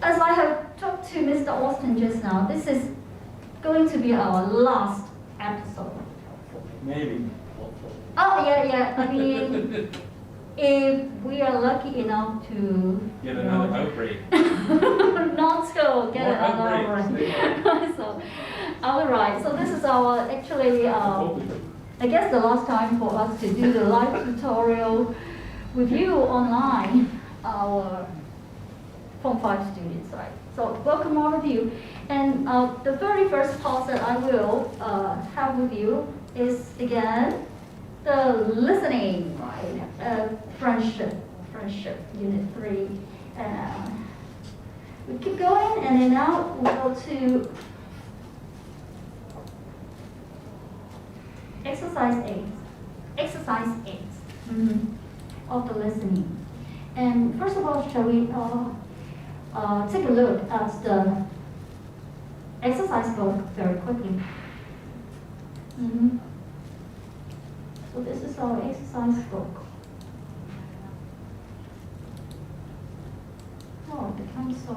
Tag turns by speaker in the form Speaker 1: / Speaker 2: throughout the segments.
Speaker 1: as I have talked to Mr. Austin just now, this is going to be our last episode.
Speaker 2: Maybe.
Speaker 1: Oh, yeah. I mean, if we are lucky enough to
Speaker 2: Get another outbreak.
Speaker 1: not to get
Speaker 2: More
Speaker 1: another
Speaker 2: outbreaks.
Speaker 1: So, all right. So this is our actually, I guess the last time for us to do the live tutorial with you online, our Form 5 students, right? So welcome all of you. And the very first class that I will have with you is again the listening, right? Friendship, Unit 3. We keep going, and then now we go to exercise 8. Exercise 8 of the listening. And first of all, shall we take a look at the exercise book very quickly. So this is our exercise book. Oh, it becomes so.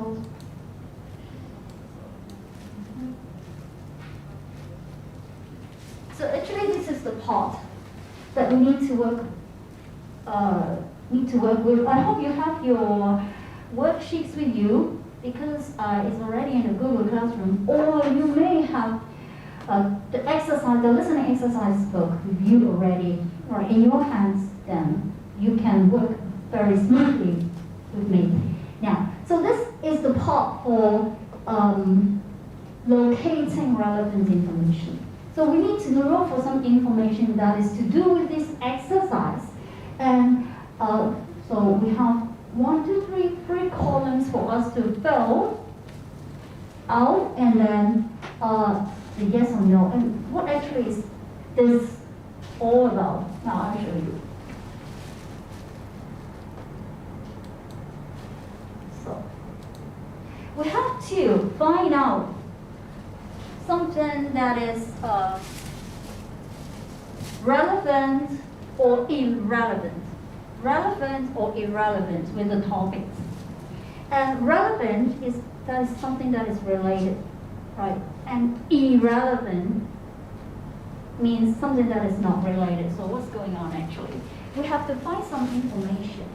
Speaker 1: So actually, this is the part that we need to work with. I hope you have your worksheets with you because it's already in the Google Classroom, or you may have the listening exercise book with you already, or in your hands. Then you can work very smoothly with me. Now, so this is the part for locating relevant information. So we need to look for some information that is to do with this exercise. And so we have 1, 2, 3 columns for us to fill out, and then the yes or no. And what actually is this all about? Now I'll show you. So we have to find out something that is relevant or irrelevant. Relevant or irrelevant with the topics. And relevant is something that is related, right? And irrelevant means something that is not related. So what's going on actually? We have to find some information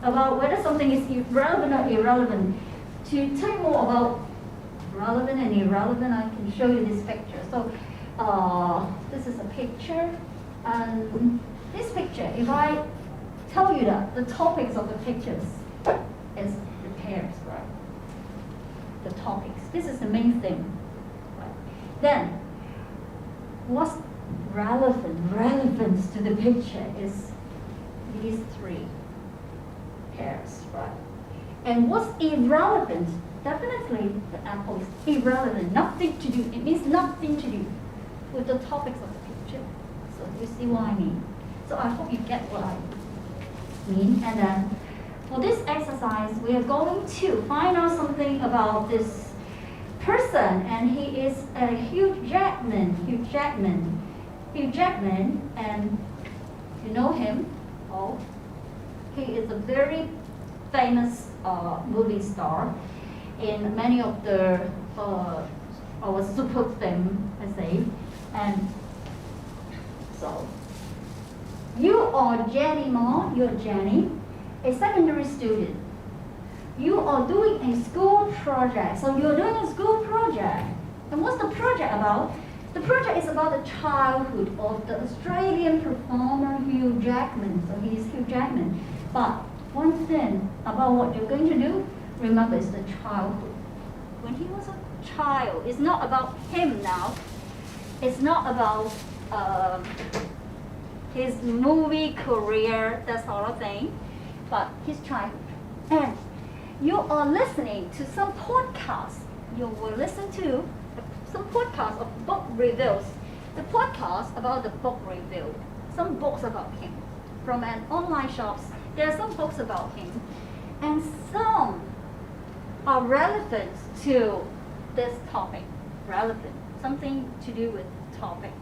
Speaker 1: about whether something is relevant or irrelevant. To tell you more about relevant and irrelevant, I can show you this picture. So this is a picture, and this picture, if I tell you that the topics of the pictures is the pairs, right? The topics. This is the main thing, right? Then, what's relevance to the picture is these 3 pairs, right? And what's irrelevant? Definitely the apple is irrelevant, nothing to do. It means nothing to do with the topics of the picture. So you see what I mean? So I hope you get what I mean. And then for this exercise, we are going to find out something about this person, and he is Hugh Jackman. Hugh Jackman, and you know him. Oh, he is a very famous movie star in many of the our super film, I say. And so you are Jenny Ma, you're Jenny, a secondary student. You are doing a school project. So you're doing a school project. And what's the project about? The project is about the childhood of the Australian performer Hugh Jackman. So he's Hugh Jackman. But one thing about what you're going to do, remember, it's the childhood. When he was a child, it's not about him now. It's not about his movie career, that sort of thing, but his childhood. And you are listening to some podcasts. You will listen to some podcasts of book reviews. The podcast about the book review. Some books about him. From an online shops, there are some books about him. And some are relevant to this topic. Relevant. Something to do with the topic.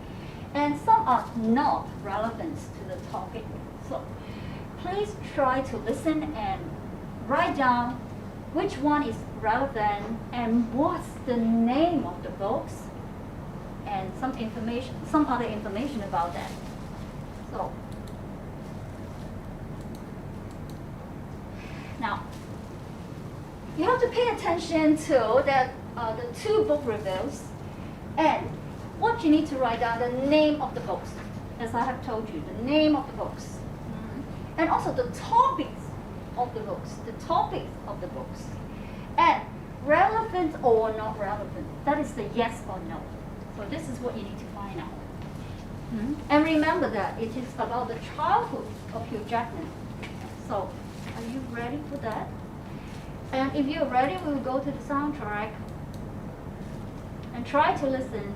Speaker 1: And some are not relevant to the topic. So please try to listen and write down which one is relevant, and what's the name of the books, and some other information about that. So now you have to pay attention to the two book reviews, and what you need to write down the name of the books, as I have told you, the name of the books, and also the topics of the books, and relevant or not relevant. That is the yes or no. So this is what you need to find out. And remember that it is about the childhood of Hugh Jackman. So are you ready for that? And if you're ready, we will go to the soundtrack and try to listen.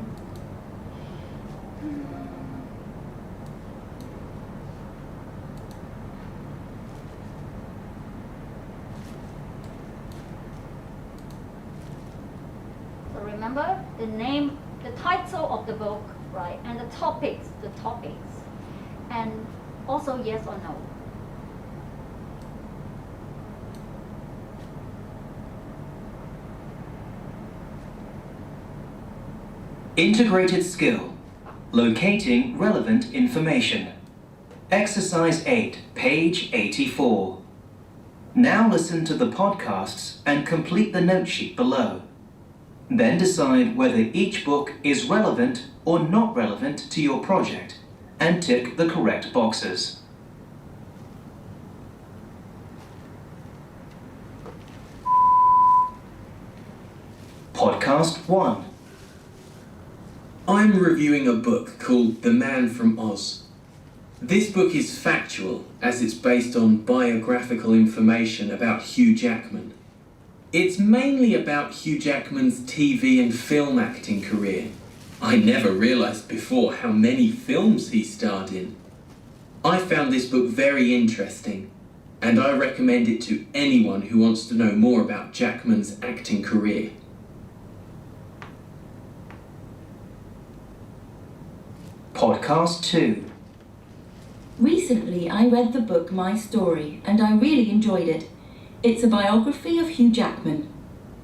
Speaker 1: So remember the name, the title of the book, right? And the topics, and also yes or no.
Speaker 3: Integrated skill. Locating relevant information. Exercise 8, page 84. Now listen to the podcasts and complete the note sheet below. Then decide whether each book is relevant or not relevant to your project and tick the correct boxes. Podcast 1.
Speaker 4: I'm reviewing a book called The Man from Oz. This book is factual as it's based on biographical information about Hugh Jackman. It's mainly about Hugh Jackman's TV and film acting career. I never realised before how many films he starred in. I found this book very interesting, and I recommend it to anyone who wants to know more about Jackman's acting career.
Speaker 3: Podcast 2.
Speaker 5: Recently, I read the book My Story, and I really enjoyed it. It's a biography of Hugh Jackman.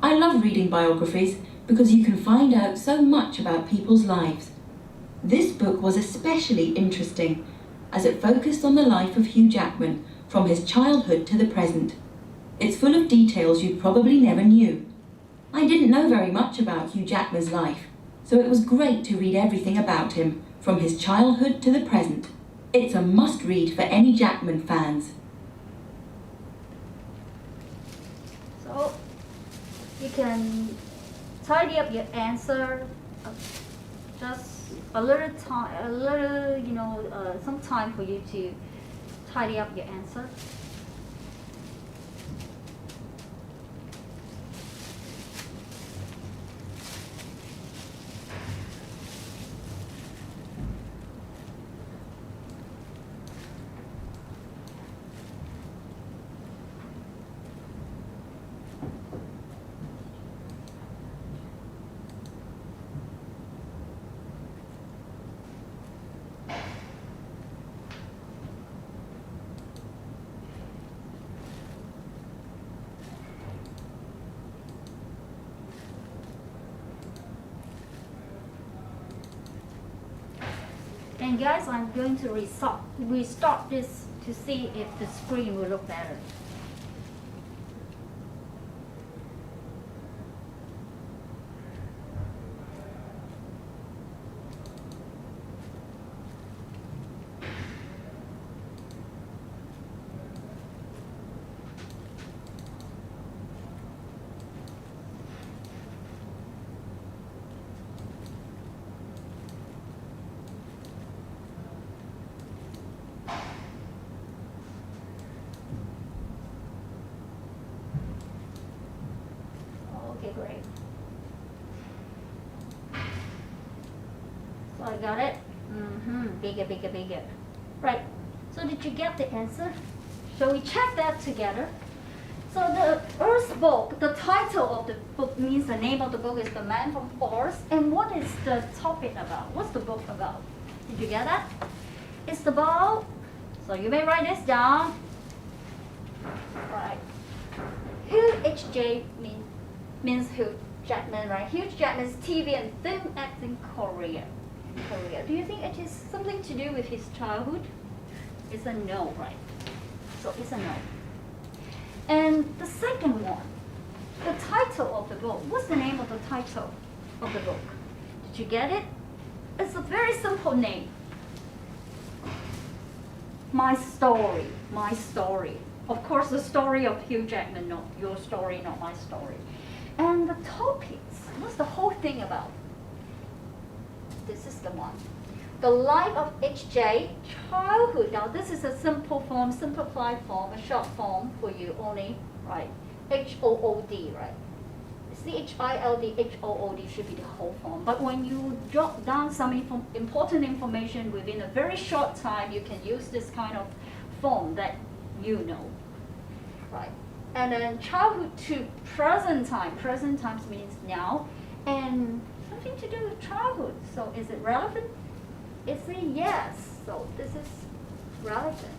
Speaker 5: I love reading biographies because you can find out so much about people's lives. This book was especially interesting as it focused on the life of Hugh Jackman from his childhood to the present. It's full of details you probably never knew. I didn't know very much about Hugh Jackman's life, so it was great to read everything about him from his childhood to the present. It's a must-read for any Jackman fans.
Speaker 1: So you can tidy up your answer. Just a little time, some time for you to tidy up your answer. And guys, I'm going to restart this to see if the screen will look better. Okay, great. So I got it. Bigger, bigger, bigger. Right. So did you get the answer? Shall we check that together? So the first book, the title of the book means the name of the book is The Man from Oz. And what is the topic about? What's the book about? Did you get that? It's about, so you may write this down. Right. Hugh HJ means Hugh Jackman, right? Hugh Jackman's TV and film acting career. Do you think it is something to do with his childhood? It's a no, right? So it's a no. And the second one, the title of the book. What's the name of the title of the book? Did you get it? It's a very simple name. My Story. My Story. Of course, the story of Hugh Jackman, not your story, not my story. And the topics, what's the whole thing about? This is the one. The life of H.J. childhood. Now, this is a simple form, simplified form, a short form for you only, right? H-O-O-D, right? C-H-I-L-D, H-O-O-D should be the whole form. But when you jot down some important information within a very short time, you can use this kind of form that you know, right? And then childhood to present time. Present times means now, and something to do with childhood. So is it relevant? It's a yes. So this is relevant.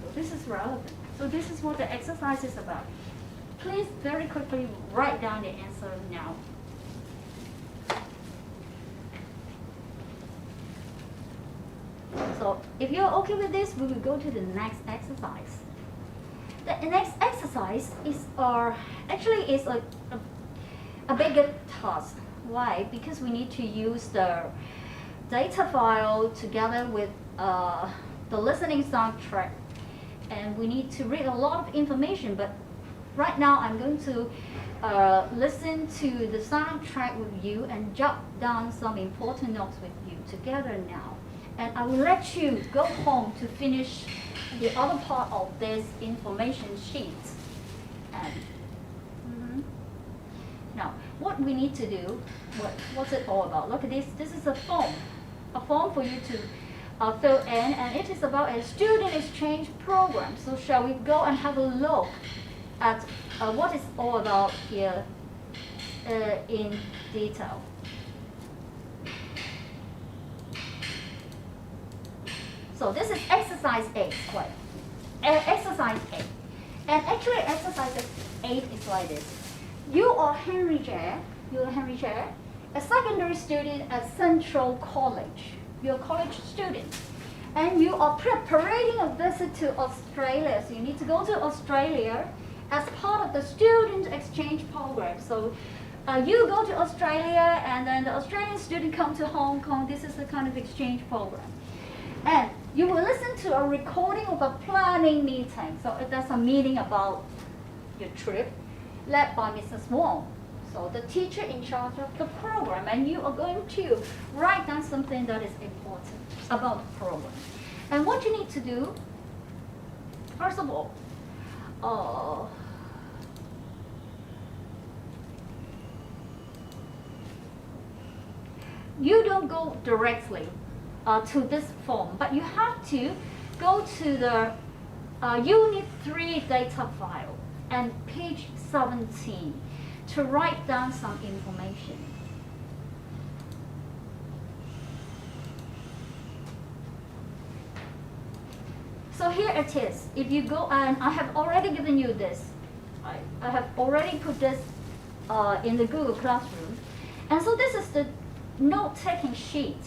Speaker 1: So this is relevant. So this is what the exercise is about. Please very quickly write down the answer now. So if you're okay with this, we will go to the next exercise. The next exercise is actually is a bigger task. Why? Because we need to use the data file together with the listening soundtrack, and we need to read a lot of information. But right now, I'm going to listen to the soundtrack with you and jot down some important notes with you together now. And I will let you go home to finish the other part of this information sheet. And now, what we need to do, what's it all about? Look at this. This is a form for you to fill in, and it is about a student exchange program. So shall we go and have a look at what it's all about here in detail? So this is exercise 8, right? Exercise 8. And actually exercise 8 is like this. You are Henry Jie, a secondary student at Central College. You're a college student. And you are preparing a visit to Australia. So you need to go to Australia as part of the student exchange program. So you go to Australia, and then the Australian student come to Hong Kong. This is the kind of exchange program. And you will listen to a recording of a planning meeting. So there's a meeting about your trip led by Mrs. Wong. So the teacher in charge of the program, and you are going to write down something that is important about the program. And what you need to do, first of all, you don't go directly to this form, but you have to go to the Unit 3 data file and page 17 to write down some information. So here it is. If you go, and I have already given you this. I have already put this in the Google Classroom. And so this is the note-taking sheet.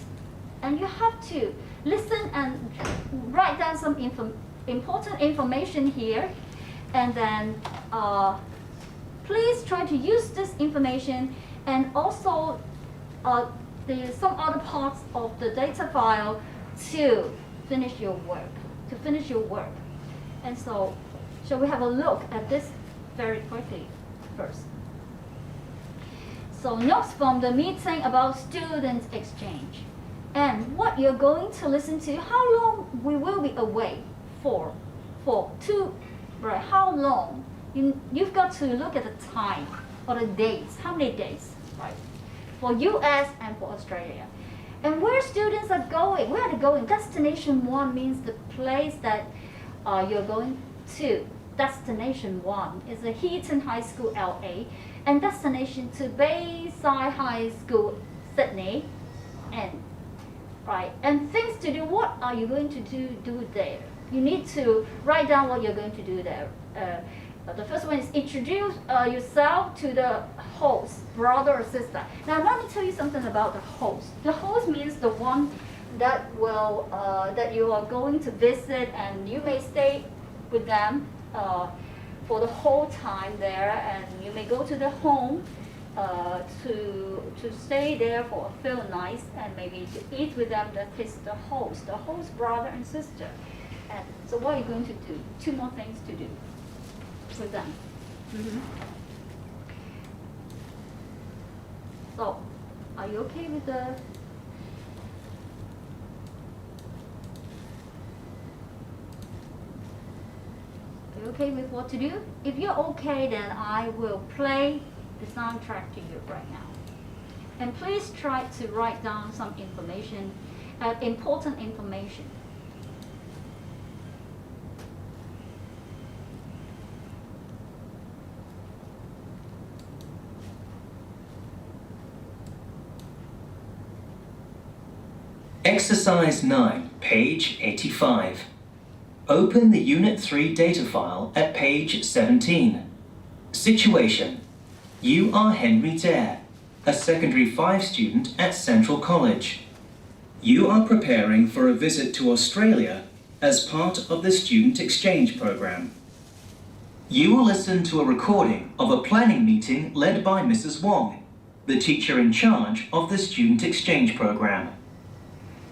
Speaker 1: And you have to listen and write down some important information here. And then please try to use this information, and also some other parts of the data file to finish your work. And so, shall we have a look at this very quickly first? So notes from the meeting about student exchange. And what you're going to listen to, how long we will be away for right, how long? You've got to look at the time or the dates, how many days, right? For US and for Australia. And where students are going, where are they going? Destination 1 means the place that you're going to. Destination 1 is the Heaton High School, LA, and destination 2, Bayside High School, Sydney, and things to do. What are you going to do there? You need to write down what you're going to do there. The first one is introduce yourself to the host, brother or sister. Now let me tell you something about the host. The host means the one that will that you are going to visit, and you may stay with them for the whole time there, and you may go to the home to stay there for a few nights, and maybe to eat with them. That is the host brother and sister. And so what are you going to do? 2 more things to do with them. So, are you okay with the? Are you okay with what to do? If you're okay, then I will play the soundtrack to you right now. And please try to write down some information, important information.
Speaker 3: Exercise 9, page 85. Open the Unit 3 data file at page 17. Situation. You are Henry Dare, a Secondary 5 student at Central College. You are preparing for a visit to Australia as part of the Student Exchange Program. You will listen to a recording of a planning meeting led by Mrs. Wong, the teacher in charge of the Student Exchange Program.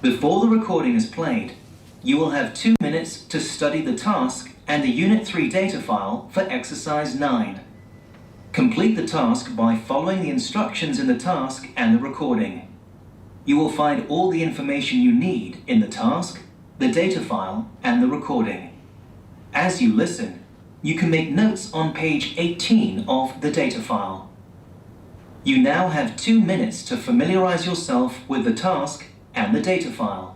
Speaker 3: Before the recording is played, you will have 2 minutes to study the task and the Unit 3 data file for Exercise 9. Complete the task by following the instructions in the task and the recording. You will find all the information you need in the task, the data file, and the recording. As you listen, you can make notes on page 18 of the data file. You now have 2 minutes to familiarize yourself with the task and the data file.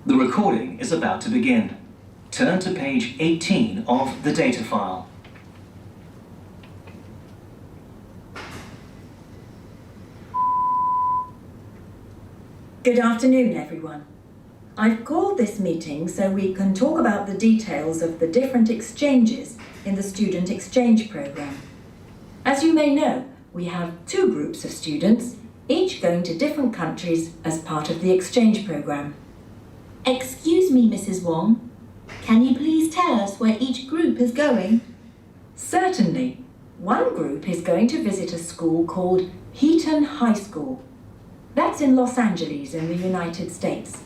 Speaker 3: The recording is about to begin. Turn to page 18 of the data file.
Speaker 6: Good afternoon, everyone. I've called this meeting so we can talk about the details of the different exchanges in the Student Exchange Program. As you may know, we have 2 groups of students, each going to different countries as part of the exchange program.
Speaker 5: Excuse me, Mrs. Wong. Can you please tell us where each group is going?
Speaker 6: Certainly. One group is going to visit a school called Heaton High School. That's in Los Angeles in the United States.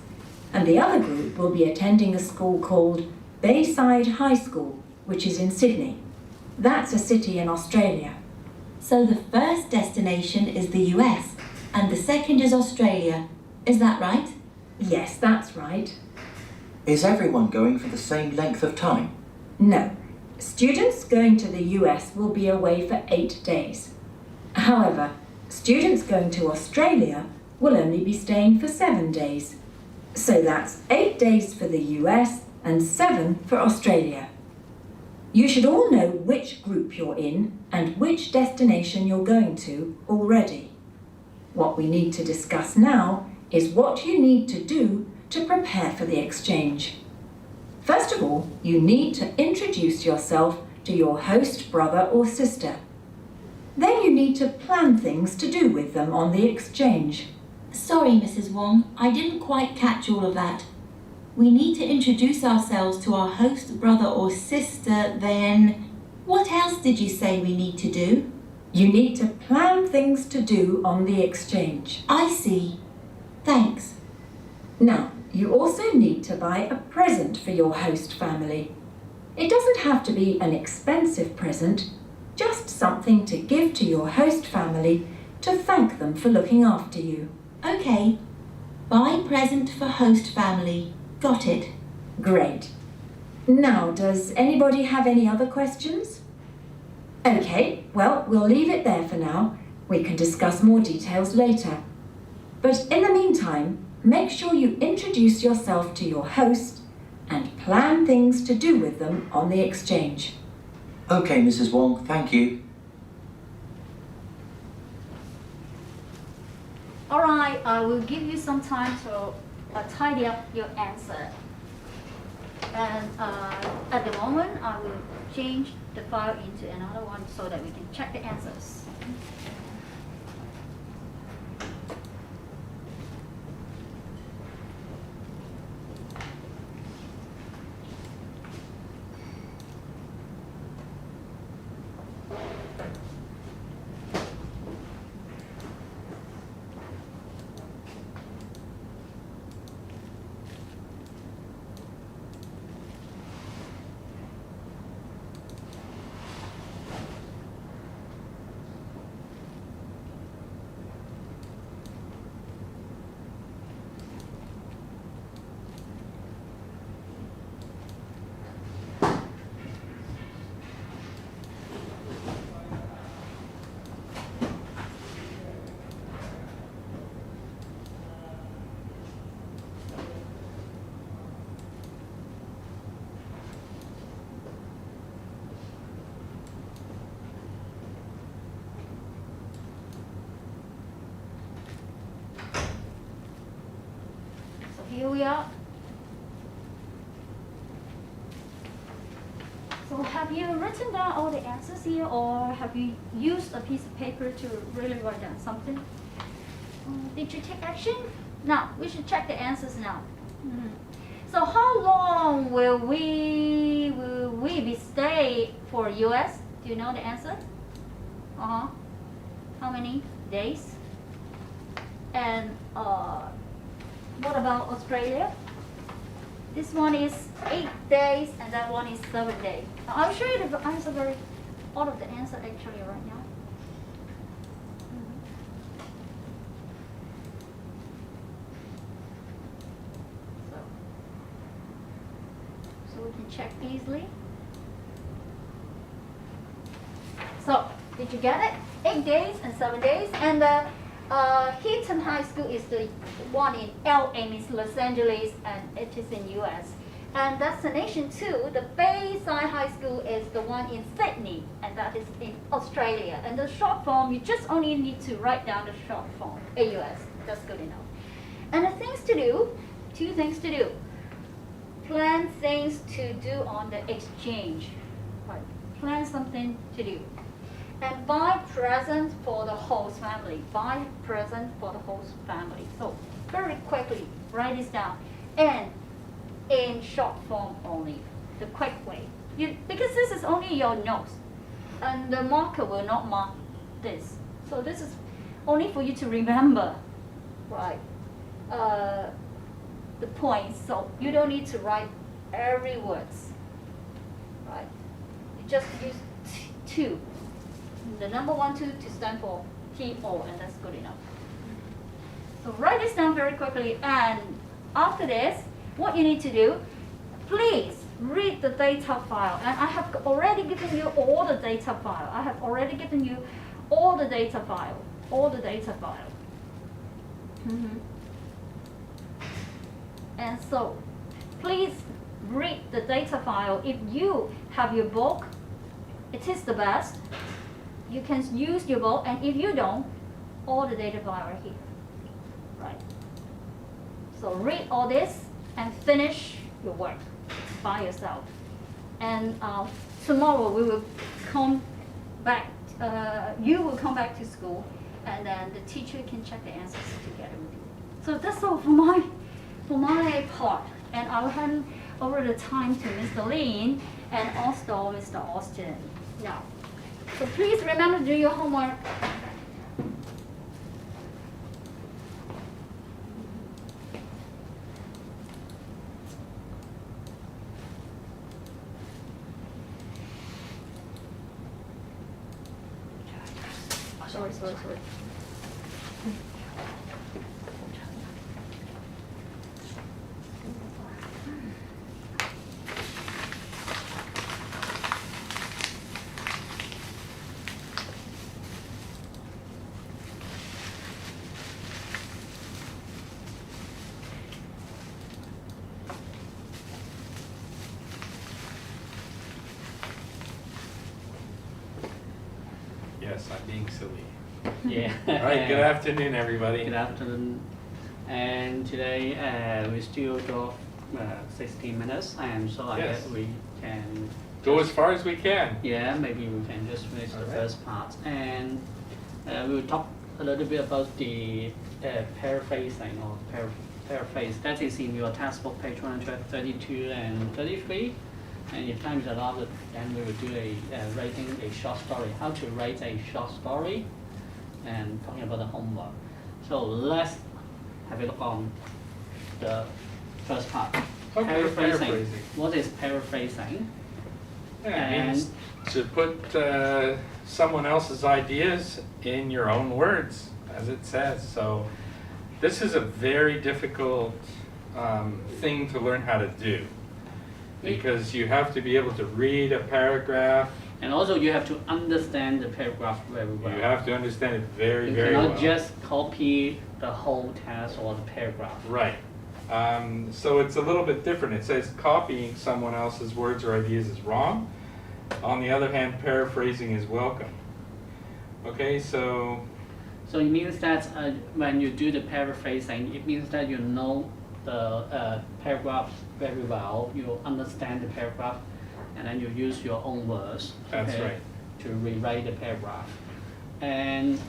Speaker 6: and the other group will be attending a school called Bayside High School, which is in Sydney. That's a city in Australia.
Speaker 5: So the first destination is the US and the second is Australia. Is that right?
Speaker 6: Yes, that's right.
Speaker 3: Is everyone going for the same length of time?
Speaker 6: No. Students going to the US will be away for 8 days. However, students going to Australia will only be staying for 7 days. So that's 8 days for the US and 7 for Australia. You should all know which group you're in and which destination you're going to already. What we need to discuss now is what you need to do to prepare for the exchange. First of all, you need to introduce yourself to your host brother or sister. Then you need to plan things to do with them on the exchange.
Speaker 5: Sorry, Mrs. Wong, I didn't quite catch all of that. We need to introduce ourselves to our host brother or sister, then what else did you say we need to do?
Speaker 6: You need to plan things to do on the exchange.
Speaker 5: I see. Thanks.
Speaker 6: Now, you also need to buy a present for your host family. It doesn't have to be an expensive present, just something to give to your host family to thank them for looking after you.
Speaker 5: Okay. Buy present for host family. Got it.
Speaker 6: Great. Now, does anybody have any other questions? Okay, well, we'll leave it there for now. We can discuss more details later. But in the meantime, make sure you introduce yourself to your host and plan things to do with them on the exchange.
Speaker 3: Okay, Mrs. Wong, thank you.
Speaker 1: All right, I will give you some time to tidy up your answer. And at the moment, I will change the file into another one so that we can check the answers. Here we are. So have you written down all the answers here, or have you used a piece of paper to really write down something? Did you take action? Now, we should check the answers now. So how long will we be stay for US? Do you know the answer? How many days? And what about Australia? This one is 8 days and that one is 7 days. I'll show you the answer all of the answer actually right now. So we can check easily. So did you get it? 8 days and 7 days, and Heaton High School is the one in LA, means Los Angeles, and it is in US. And destination 2, the Bayside High School, is the one in Sydney, and that is in Australia. And the short form, you just only need to write down the short form, AUS. That's good enough. And the things to do, 2 things to do. Plan things to do on the exchange. Right. Plan something to do. And buy presents for the host family. Buy present for the host family. So very quickly, write this down. And in short form only, the quick way. Because this is only your notes. And the marker will not mark this. So this is only for you to remember. Right. the points, so you don't need to write every words, right? You just use two. The number 1, 2 to stand for TO, and that's good enough. So write this down very quickly, and after this, what you need to do, please read the data file. And I have already given you all the data file. I have already given you all the data file, And so, please read the data file. If you have your book, it is the best. You can use your book, and if you don't, all the data file are here, right? So read all this and finish your work by yourself. And tomorrow we will come back, you will come back to school, and then the teacher can check the answers together with you. So that's all for my part. And I'll hand over the time to Mr. Lin and also Mr. Austin. Now, so please remember to do your homework. Sorry.
Speaker 7: Yes, I'm being silly.
Speaker 2: Yeah.
Speaker 7: All right, good afternoon, everybody.
Speaker 2: Good afternoon. And today we still got 16 minutes, and so I
Speaker 7: Yes.
Speaker 2: guess we can
Speaker 7: Go as far as we can.
Speaker 2: Yeah, maybe we can just finish the
Speaker 7: Alright.
Speaker 2: first part, and we will talk a little bit about the paraphrasing or paraphrase. That is in your textbook, page 132 and 33. And if time is allowed, then we will do writing a short story. How to write a short story, and talking about the homework. So let's have a look on the first part.
Speaker 7: Okay, paraphrasing.
Speaker 2: What is paraphrasing?
Speaker 7: Yeah, it means to put someone else's ideas in your own words, as it says. So this is a very difficult thing to learn how to do, because you have to be able to read a paragraph.
Speaker 2: And also you have to understand the paragraph very well.
Speaker 7: You have to understand it very,
Speaker 2: You
Speaker 7: very well.
Speaker 2: cannot just copy the whole text or the paragraph.
Speaker 7: Right. So it's a little bit different. It says copying someone else's words or ideas is wrong. On the other hand, paraphrasing is welcome. Okay, so
Speaker 2: So it means that when you do the paraphrasing, it means that you know the paragraph very well, you understand the paragraph, and then you use your own words
Speaker 7: That's right.
Speaker 2: to rewrite the paragraph. And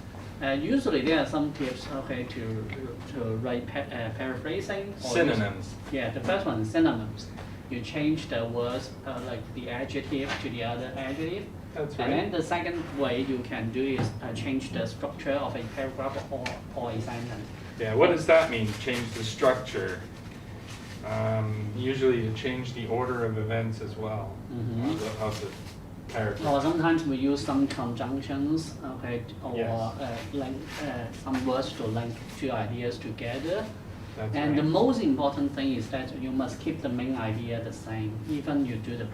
Speaker 2: usually there are some tips to write paraphrasing. Or
Speaker 7: synonyms.
Speaker 2: Yeah, the first one is synonyms. You change the words like the adjective to the other adjective.
Speaker 7: That's
Speaker 2: And then
Speaker 7: right.
Speaker 2: the second way you can do is change the structure of a paragraph or a sentence.
Speaker 7: Yeah, what does that mean? Change the structure. Usually you change the order of events as well of the paragraph.
Speaker 2: Or sometimes we use some conjunctions, or
Speaker 7: Yes.
Speaker 2: link some words to link two ideas together.
Speaker 7: That's
Speaker 2: And the
Speaker 7: right.
Speaker 2: most important thing is that you must keep the main idea the same, even you do the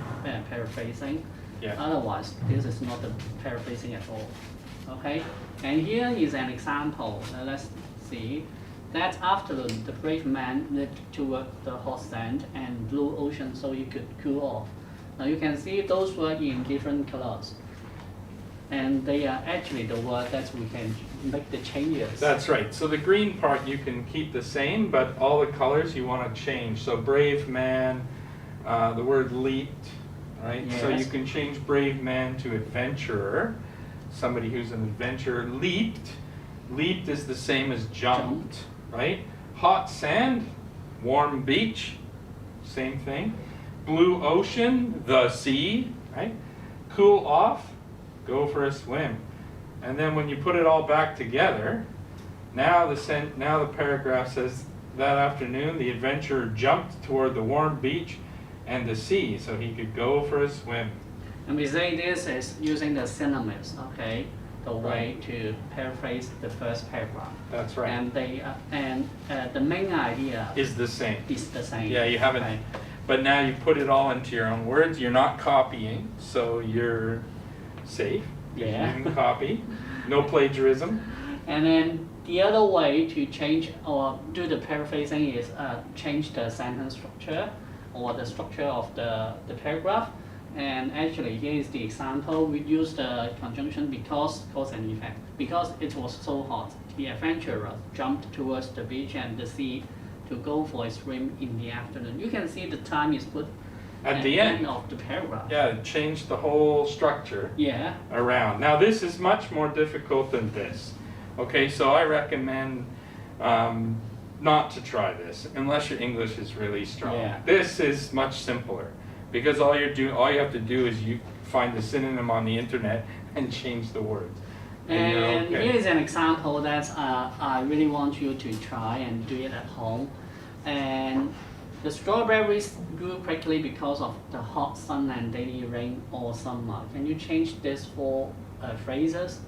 Speaker 2: paraphrasing.
Speaker 7: Yeah.
Speaker 2: Otherwise, this is not the paraphrasing at all. Okay, and here is an example. Let's see. That after the brave man lived toward the hot sand and blue ocean so he could cool off. Now you can see those were in different colors. And they are actually the word that we can make the changes.
Speaker 7: That's right. So the green part you can keep the same, but all the colors you want to change. So brave man, the word leaped, right? So
Speaker 2: Yes.
Speaker 7: you can change brave man to adventurer, somebody who's an adventurer. Leaped, leaped is the same as jumped, right? Hot sand, warm beach, same thing. Blue ocean, the sea, right? Cool off, go for a swim. And then when you put it all back together, now the paragraph says that afternoon, the adventurer jumped toward the warm beach and the sea so he could go for a swim.
Speaker 2: And we say this is using the synonyms, okay? The way to paraphrase the first paragraph.
Speaker 7: That's right.
Speaker 2: And the main idea
Speaker 7: Is the same.
Speaker 2: is the same.
Speaker 7: Yeah, you haven't,
Speaker 2: okay?
Speaker 7: but now you put it all into your own words. You're not copying, so you're safe.
Speaker 2: Yeah.
Speaker 7: You can copy. No plagiarism.
Speaker 2: And then the other way to change or do the paraphrasing is change the sentence structure or the structure of the paragraph. And actually, here is the example. We use the conjunction because, cause and effect. Because it was so hot, the adventurer jumped towards the beach and the sea to go for a swim in the afternoon. You can see the time is put
Speaker 7: At the end.
Speaker 2: of the paragraph.
Speaker 7: Yeah, it changed the whole structure
Speaker 2: Yeah.
Speaker 7: around. Now this is much more difficult than this. Okay, so I recommend not to try this unless your English is really strong.
Speaker 2: Yeah.
Speaker 7: This is much simpler because all you have to do is you find the synonym on the internet and change the words. And you're
Speaker 2: And
Speaker 7: okay.
Speaker 2: here is an example that I really want you to try and do it at home. And the strawberries grew quickly because of the hot sun and daily rain all summer. Can you change this for phrases?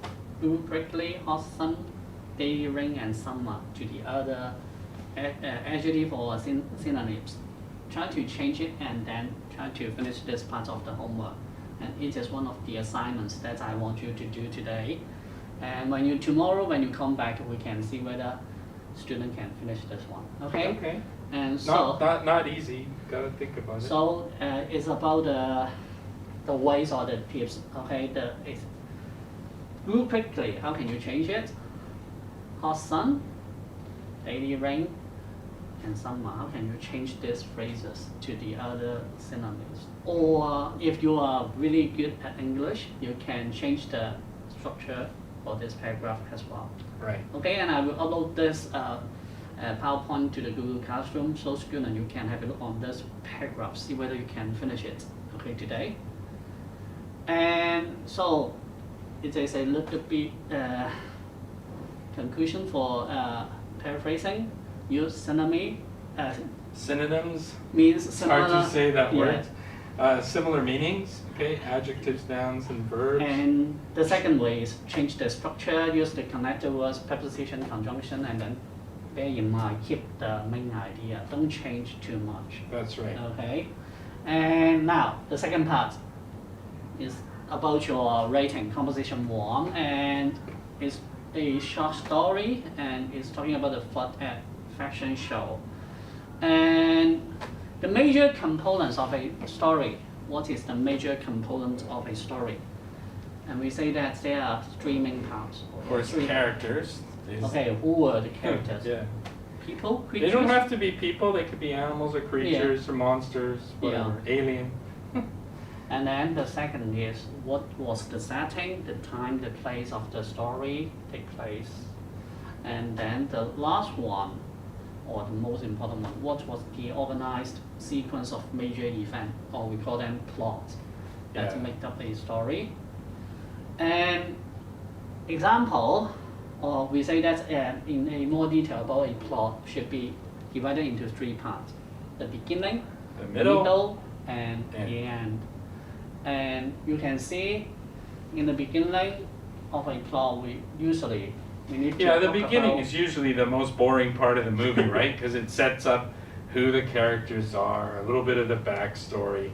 Speaker 2: Grew quickly, hot sun, daily rain, and summer to the other adjective or synonyms. Try to change it and then try to finish this part of the homework. And it is one of the assignments that I want you to do today. And tomorrow when you come back, we can see whether student can finish this one. Okay?
Speaker 7: Okay.
Speaker 2: And so,
Speaker 7: Not easy. Gotta think about it.
Speaker 2: so it's about the ways or the tips. Okay, it's grew quickly. How can you change it? Hot sun, daily rain, and summer. How can you change these phrases to the other synonyms? Or if you are really good at English, you can change the structure for this paragraph as well.
Speaker 7: Right.
Speaker 2: Okay, and I will upload this PowerPoint to the Google Classroom so students you can have a look on this paragraph, see whether you can finish it, okay, today. And so it is a little bit conclusion for paraphrasing. Use synonym,
Speaker 7: Synonyms.
Speaker 2: means
Speaker 7: It's
Speaker 2: similar.
Speaker 7: hard to say that
Speaker 2: yeah.
Speaker 7: word. Similar meanings, okay, adjectives, nouns, and verbs.
Speaker 2: And the second way is change the structure, use the connected words, preposition, conjunction, and then bear in mind, keep the main idea. Don't change too much.
Speaker 7: That's right.
Speaker 2: Okay. And now the second part is about your rating, composition 1, and it's a short story, and it's talking about the flood at fashion show. And the major components of a story. What is the major component of a story? And we say that there are three main parts.
Speaker 7: Of course,
Speaker 2: Three.
Speaker 7: characters. is-
Speaker 2: Okay, who were the characters?
Speaker 7: Yeah.
Speaker 2: People, creatures?
Speaker 7: They don't have to be people, they could be animals or creatures or monsters, whatever. Alien.
Speaker 2: And then the second is what was the setting, the time, the place of the story take place. And then the last one, or the most important one, what was the organized sequence of major event, or we call them plots, that
Speaker 7: Yeah.
Speaker 2: make up a story. And example, or we say that in a more detail about a plot should be divided into three parts: the beginning,
Speaker 7: The middle,
Speaker 2: and
Speaker 7: end.
Speaker 2: the end. And you can see in the beginning of a plot, we need to
Speaker 7: Yeah, the
Speaker 2: talk
Speaker 7: beginning
Speaker 2: about-
Speaker 7: is usually the most boring part of the movie, right? Because it sets up who the characters are, a little bit of the backstory.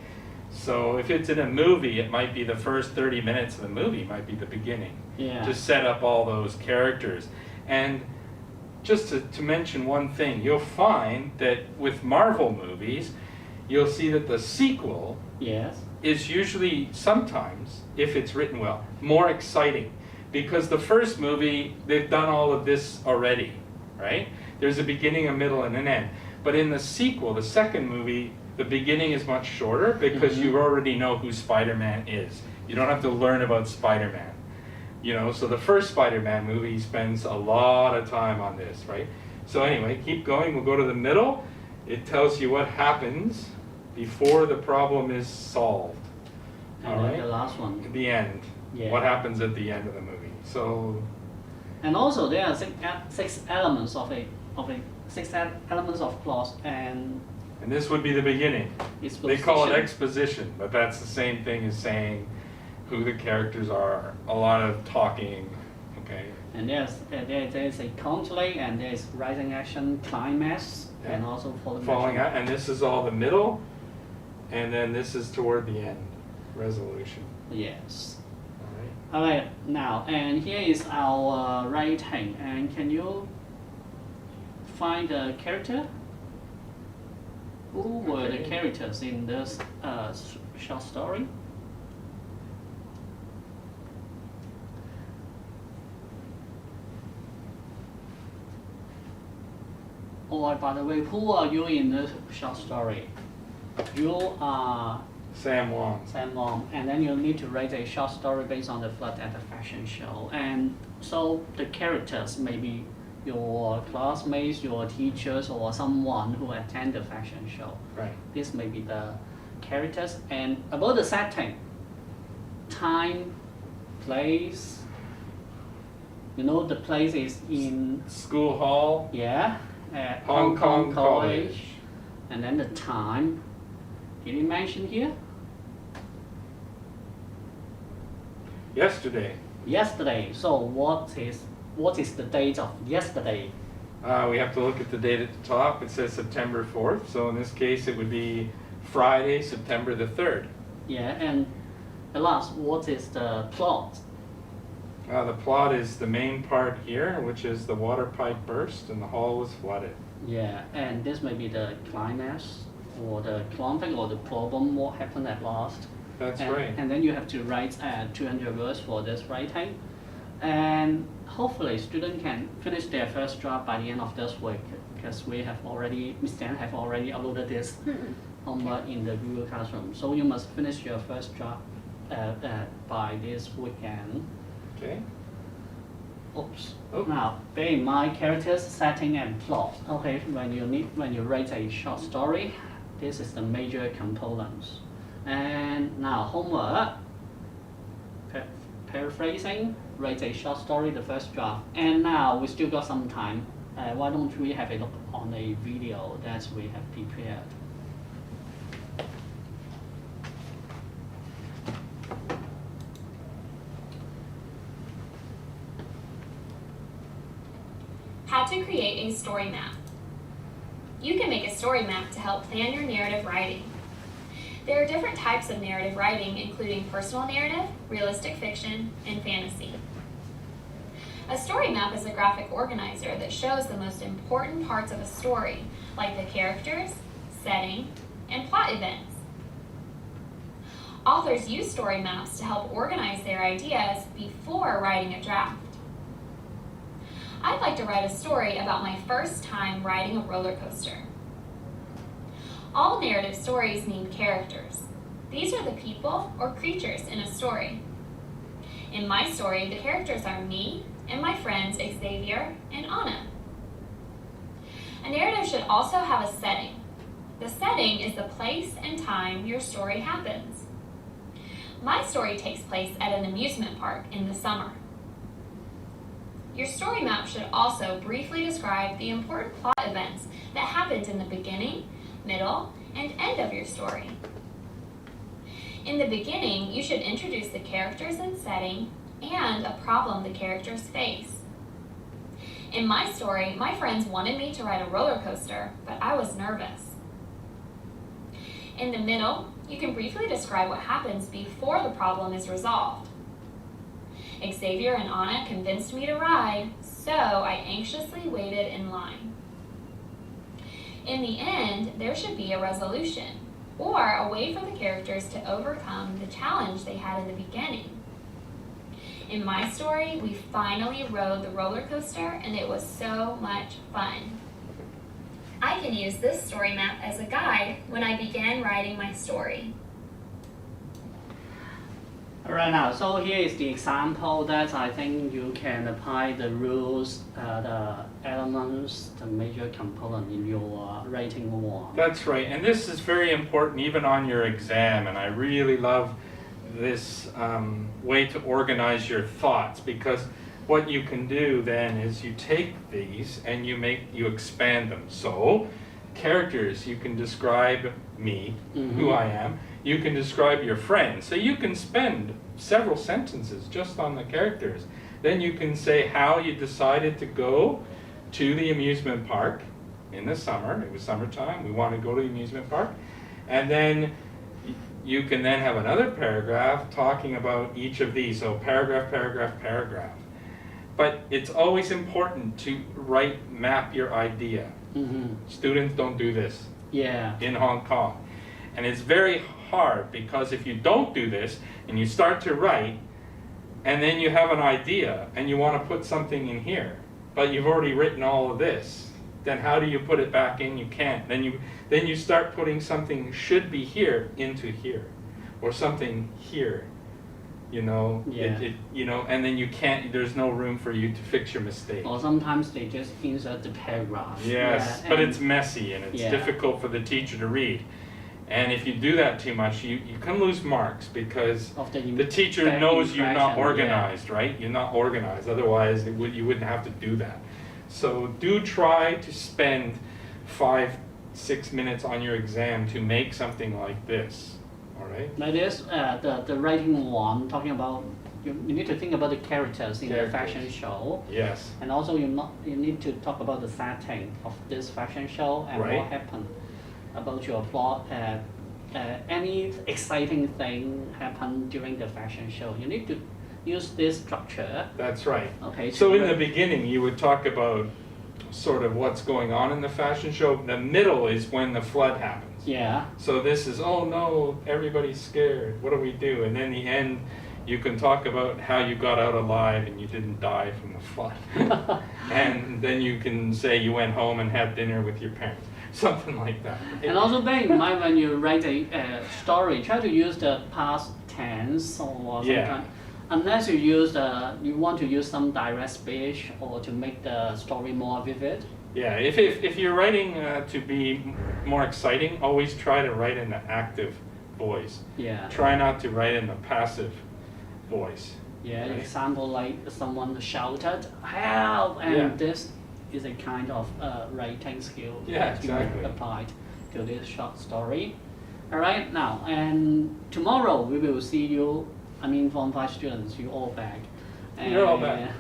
Speaker 7: So if it's in a movie, it might be the first 30 minutes of the movie might be the beginning.
Speaker 2: Yeah.
Speaker 7: To set up all those characters. And just to mention one thing, you'll find that with Marvel movies, you'll see that the sequel
Speaker 2: Yes.
Speaker 7: is usually sometimes, if it's written well, more exciting. Because the first movie, they've done all of this already, right? There's a beginning, a middle, and an end. But in the sequel, the second movie, the beginning is much shorter because you already know who Spider-Man is. You don't have to learn about Spider-Man. You know, so the first Spider-Man movie spends a lot of time on this, right? So anyway, keep going, we'll go to the middle. It tells you what happens before the problem is solved.
Speaker 2: And
Speaker 7: All
Speaker 2: then
Speaker 7: right?
Speaker 2: the last one.
Speaker 7: At the end.
Speaker 2: Yeah.
Speaker 7: What happens at the end of the movie. So
Speaker 2: And also there are six elements of a elements of plot, and
Speaker 7: this would be the beginning.
Speaker 2: its
Speaker 7: They call it
Speaker 2: position.
Speaker 7: exposition, but that's the same thing as saying who the characters are, a lot of talking, okay?
Speaker 2: And there's a conflict, and there's rising action, climax,
Speaker 7: Yeah.
Speaker 2: and also
Speaker 7: Falling out, and this is all the middle, and then this is toward the end, resolution,
Speaker 2: Yes.
Speaker 7: all right?
Speaker 2: All right, now, and here is our writing, and can you find the character? Who were the
Speaker 7: Okay.
Speaker 2: characters in this short story? Or by the way, who are you in this short story? You are
Speaker 7: Sam Wong.
Speaker 2: Sam Wong, and then you need to write a short story based on the flood at the fashion show. And so the characters may be your classmates, your teachers, or someone who attend the fashion show.
Speaker 7: Right.
Speaker 2: This may be the characters. And about the setting, time, place. You know, the place is in,
Speaker 7: School hall,
Speaker 2: yeah, at
Speaker 7: Hong Kong College.
Speaker 2: And then the time, did you mention here?
Speaker 7: Yesterday.
Speaker 2: Yesterday. So what is the date of yesterday?
Speaker 7: We have to look at the date at the top. It says September 4th, so in this case it would be Friday, September the 3rd.
Speaker 2: Yeah, and the last, what is the plot?
Speaker 7: The plot is the main part here, which is the water pipe burst and the hall was flooded.
Speaker 2: Yeah, and this may be the climax or the conflict or the problem, what happened at last.
Speaker 7: That's
Speaker 2: and,
Speaker 7: right.
Speaker 2: And then you have to write 200 words for this writing. And hopefully students can finish their first draft by the end of this week, because Miss Dan have already uploaded this homework in the Google Classroom. So you must finish your first draft by this weekend.
Speaker 7: Okay.
Speaker 2: Oops.
Speaker 7: Oh.
Speaker 2: Now, bear in mind characters, setting, and plot. Okay, when you write a short story, this is the major components. And now homework. Paraphrasing, write a short story, the first draft. And now we still got some time. Why don't we have a look on a video that we have prepared?
Speaker 8: How to create a story map. You can make a story map to help plan your narrative writing. There are different types of narrative writing, including personal narrative, realistic fiction, and fantasy. A story map is a graphic organizer that shows the most important parts of a story, like the characters, setting, and plot events. Authors use story maps to help organize their ideas before writing a draft. I'd like to write a story about my first time riding a roller coaster. All narrative stories need characters. These are the people or creatures in a story. In my story, the characters are me and my friends Xavier and Anna. A narrative should also have a setting. The setting is the place and time your story happens. My story takes place at an amusement park in the summer. Your story map should also briefly describe the important plot events that happened in the beginning, middle, and end of your story. In the beginning, you should introduce the characters and setting and a problem the characters face. In my story, my friends wanted me to ride a roller coaster, but I was nervous. In the middle, you can briefly describe what happens before the problem is resolved. Xavier and Anna convinced me to ride, so I anxiously waited in line. In the end, there should be a resolution, or a way for the characters to overcome the challenge they had in the beginning. In my story, we finally rode the roller coaster, and it was so much fun. I can use this story map as a guide when I began writing my story.
Speaker 2: Alright, now, so here is the example that I think you can apply the rules, the elements, the major component in your writing one.
Speaker 7: That's right, and this is very important even on your exam, and I really love this way to organize your thoughts, because what you can do then is you take these and you expand them. So, characters, you can describe me, who I am. You can describe your friend. So you can spend several sentences just on the characters. Then you can say how you decided to go to the amusement park in the summer. It was summertime. We want to go to the amusement park. And then you can then have another paragraph talking about each of these. So paragraph, paragraph, paragraph. But it's always important to map your idea. Students don't do this in Hong Kong. And it's very hard because if you don't do this and you start to write and then you have an idea and you want to put something in here, but you've already written all of this, then how do you put it back in? You can't. Then you start putting something should be here into here, or something here, you know, and then you can't. There's no room for you to fix your mistake.
Speaker 2: Or sometimes they just insert the paragraph.
Speaker 7: Yes, but it's messy and it's difficult for the teacher to read. And if you do that too much, you can lose marks because the teacher knows you're not organized, right? You're not organized. Otherwise, you wouldn't have to do that. So do try to spend 5-6 minutes on your exam to make something like this. All right?
Speaker 2: Like this, the writing one, talking about, you need to think about the characters in the fashion show.
Speaker 7: Yes.
Speaker 2: And also you need to talk about the setting of this fashion show and what happened. About your plot, any exciting thing happened during the fashion show. You need to use this structure.
Speaker 7: That's right.
Speaker 2: Okay.
Speaker 7: So in the beginning, you would talk about sort of what's going on in the fashion show. The middle is when the flood happens.
Speaker 2: Yeah.
Speaker 7: So this is, oh no, everybody's scared. What do we do? And then the end, you can talk about how you got out alive and you didn't die from the flood. And then you can say you went home and had dinner with your parents. Something like that.
Speaker 2: And also bear in mind when you write a story, try to use the past tense or something. Unless you want to use some direct speech or to make the story more vivid.
Speaker 7: Yeah, if you're writing to be more exciting, always try to write in the active voice.
Speaker 2: Yeah.
Speaker 7: Try not to write in the passive voice.
Speaker 2: Yeah, example like someone shouted, help, and this is a kind of writing skill
Speaker 7: exactly.
Speaker 2: applied to this short story. All right, now, and tomorrow we will see you, Form 5 students, you all back.
Speaker 7: You're all back.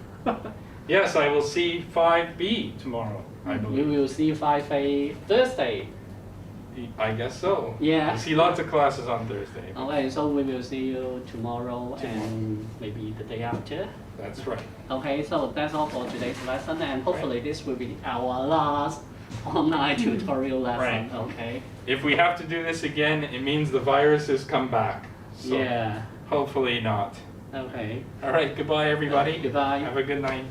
Speaker 7: Yes, I will see 5B tomorrow, I believe.
Speaker 2: We will see 5A Thursday.
Speaker 7: I guess so.
Speaker 2: Yeah.
Speaker 7: I see lots of classes on Thursday.
Speaker 2: Okay, so we will see you tomorrow and maybe the day after.
Speaker 7: That's right.
Speaker 2: Okay, so that's all for today's lesson, and hopefully this will be our last online tutorial lesson. Okay.
Speaker 7: If we have to do this again, it means the virus has come back. So hopefully not.
Speaker 2: Okay.
Speaker 7: All right, goodbye everybody.
Speaker 2: Goodbye.
Speaker 7: Have a good night.